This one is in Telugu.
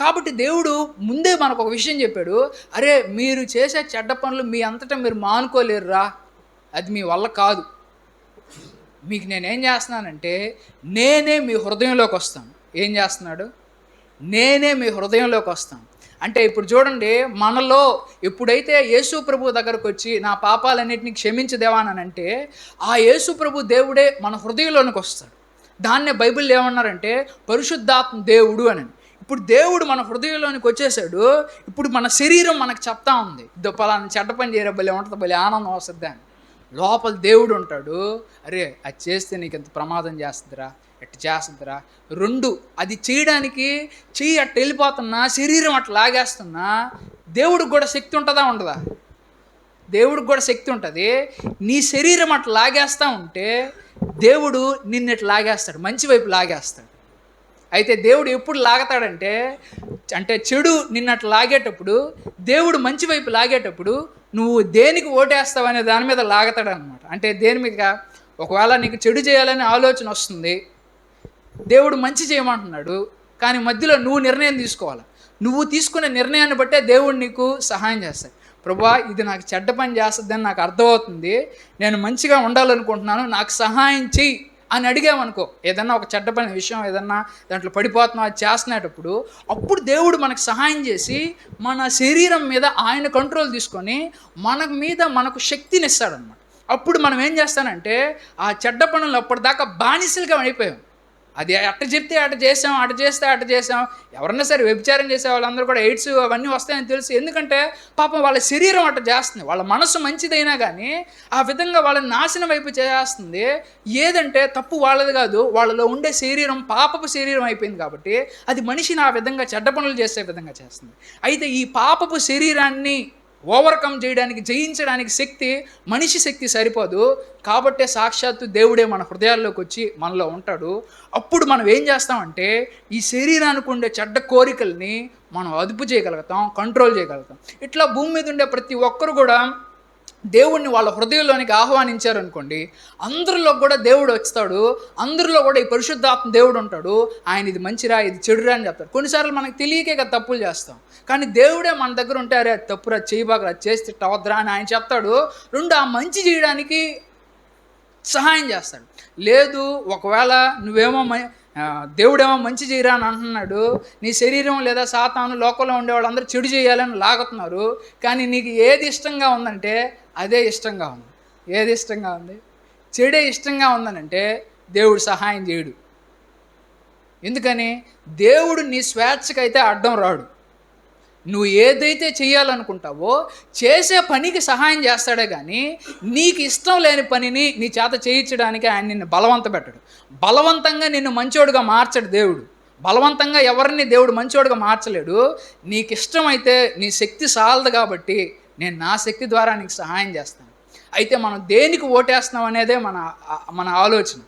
కాబట్టి దేవుడు ముందే మనకు ఒక విషయం చెప్పాడు. అరే మీరు చేసే చెడ్డ పనులు మీ అంతటా మీరు మానుకోలేరురా. అది మీ వల్ల కాదు. మీకు నేనేం చేస్తున్నానంటే నేనే మీ హృదయంలోకి వస్తాను. ఏం చేస్తున్నాడు? నేనే మీ హృదయంలోకి వస్తాను. అంటే ఇప్పుడు చూడండి, మనలో ఎప్పుడైతే యేసు ప్రభు దగ్గరకు వచ్చి నా పాపాలన్నిటిని క్షమించు దేవా అని అంటే, ఆ యేసు ప్రభు దేవుడే మన హృదయంలోనికి వస్తాడు. దాన్నే బైబిల్లో ఏమన్నారంటే పరిశుద్ధాత్మ దేవుడు అని. ఇప్పుడు దేవుడు మన హృదయంలోనికి వచ్చేసాడు. ఇప్పుడు మన శరీరం మనకు చెప్తా ఉంది, ఇదో పలానా చెడ్డ పని చేయరా, భలే ఉంటుంది, భలే ఆనందం వస్తుంది అని. లోపల దేవుడు ఉంటాడు, అరే అది చేస్తే నీకు ఎంత ప్రమాదం చేస్తుందిరా, ఎట్టు చేస్తుందిరా. రెండు, అది చేయడానికి చెయ్యి అట్ట వెళ్ళిపోతున్నా, శరీరం అట్లా లాగేస్తున్నా, దేవుడికి కూడా శక్తి ఉంటుందా ఉండదా? దేవుడికి కూడా శక్తి ఉంటుంది. నీ శరీరం అట్లా లాగేస్తూ ఉంటే దేవుడు నిన్ను ఇట్లా లాగేస్తాడు, మంచి వైపు లాగేస్తాడు. అయితే దేవుడు ఎప్పుడు లాగతాడంటే, అంటే చెడు నిన్నట్లు లాగేటప్పుడు, దేవుడు మంచి వైపు లాగేటప్పుడు నువ్వు దేనికి ఓటేస్తావు అనే దాని మీద లాగతాడనమాట. అంటే దేని మీద, ఒకవేళ నీకు చెడు చేయాలనే ఆలోచన వస్తుంది, దేవుడు మంచి చేయమంటున్నాడు, కానీ మధ్యలో నువ్వు నిర్ణయం తీసుకోవాలి. నువ్వు తీసుకునే నిర్ణయాన్ని బట్టే దేవుడు నీకు సహాయం చేస్తాడు. ప్రభువా ఇది నాకు చెడ్డ పని చేస్తుందని నాకు అర్థమవుతుంది, నేను మంచిగా ఉండాలనుకుంటున్నాను, నాకు సహాయం చెయ్యి అని అడిగామనుకో, ఏదన్నా ఒక చెడ్డ పని విషయం ఏదన్నా దాంట్లో పడిపోతున్నాం అది చేస్తున్నప్పుడు, అప్పుడు దేవుడు మనకు సహాయం చేసి మన శరీరం మీద ఆయన కంట్రోల్ తీసుకొని మన మీద మనకు శక్తిని ఇస్తాడనమాట. అప్పుడు మనం ఏం చేస్తానంటే ఆ చెడ్డ పనులు అప్పటిదాకా బానిసలుగా అయిపోయాం. అది అట్ట చెప్తే అట చేసాం, అట చేస్తే అట చేసాం. ఎవరన్నా సరే వ్యభిచారం చేసే వాళ్ళందరూ కూడా ఎయిడ్స్ అవన్నీ వస్తాయని తెలుసు. ఎందుకంటే పాపం వాళ్ళ శరీరం అట్ట చేస్తుంది, వాళ్ళ మనసు మంచిదైనా కానీ ఆ విధంగా వాళ్ళని నాశనం వైపు చేస్తుంది. ఏదంటే తప్పు వాళ్ళది కాదు, వాళ్ళలో ఉండే శరీరం పాపపు శరీరం అయిపోయింది కాబట్టి అది మనిషిని ఆ విధంగా చెడ్డ పనులు చేసే విధంగా చేస్తుంది. అయితే ఈ పాపపు శరీరాన్ని ఓవర్కమ్ చేయడానికి, జయించడానికి శక్తి మనిషి శక్తి సరిపోదు. కాబట్టే సాక్షాత్తు దేవుడే మన హృదయాల్లోకి వచ్చి మనలో ఉంటాడు. అప్పుడు మనం ఏం చేస్తామంటే ఈ శరీరానికి ఉండే చెడ్డ కోరికల్ని మనం అదుపు చేయగలుగుతాం, కంట్రోల్ చేయగలుగుతాం. ఇట్లా భూమి మీద ఉండే ప్రతి ఒక్కరు కూడా దేవుణ్ణి వాళ్ళ హృదయంలోనికి ఆహ్వానించారనుకోండి, అందరిలో కూడా దేవుడు వస్తాడు. అందరిలో కూడా ఈ పరిశుద్ధాత్మ దేవుడు ఉంటాడు. ఆయన ఇది మంచిరా, ఇది చెడురా అని చెప్తాడు. కొన్నిసార్లు మనకు తెలియకే కదా తప్పులు చేస్తాం, కానీ దేవుడే మన దగ్గర ఉంటే అరే తప్పురా, చేయబాకరా, చేస్తే టవద్రా అని ఆయన చెప్తాడు. రెండు, ఆ మంచి చేయడానికి సహాయం చేస్తాడు. లేదు ఒకవేళ నువ్వేమో దేవుడేమో మంచి చేయరా అని అంటున్నాడు, నీ శరీరం లేదా సాతాను లోకంలో ఉండేవాళ్ళు అందరూ చెడు చేయాలని లాగుతున్నారు, కానీ నీకు ఏది ఇష్టంగా ఉందంటే అదే ఇష్టంగా ఉంది. ఏది ఇష్టంగా ఉంది? చెడే ఇష్టంగా ఉందనంటే దేవుడు సహాయం చేయడు. ఎందుకని? దేవుడు నీ స్వేచ్ఛకైతే అడ్డం రాడు. నువ్వు ఏదైతే చేయాలనుకుంటావో చేసే పనికి సహాయం చేస్తాడే కానీ నీకు ఇష్టం లేని పనిని నీ చేత చేయించడానికి ఆయన నిన్ను బలవంత పెట్టడు. బలవంతంగా నిన్ను మంచోడుగా మార్చడు దేవుడు. బలవంతంగా ఎవరిని దేవుడు మంచోడుగా మార్చలేడు. నీకు ఇష్టమైతే నీ శక్తి సాలదు కాబట్టి నేను నా శక్తి ద్వారా నీకు సహాయం చేస్తాను. అయితే మనం దేనికి ఓటేస్తున్నాం అనేదే మన ఆలోచన.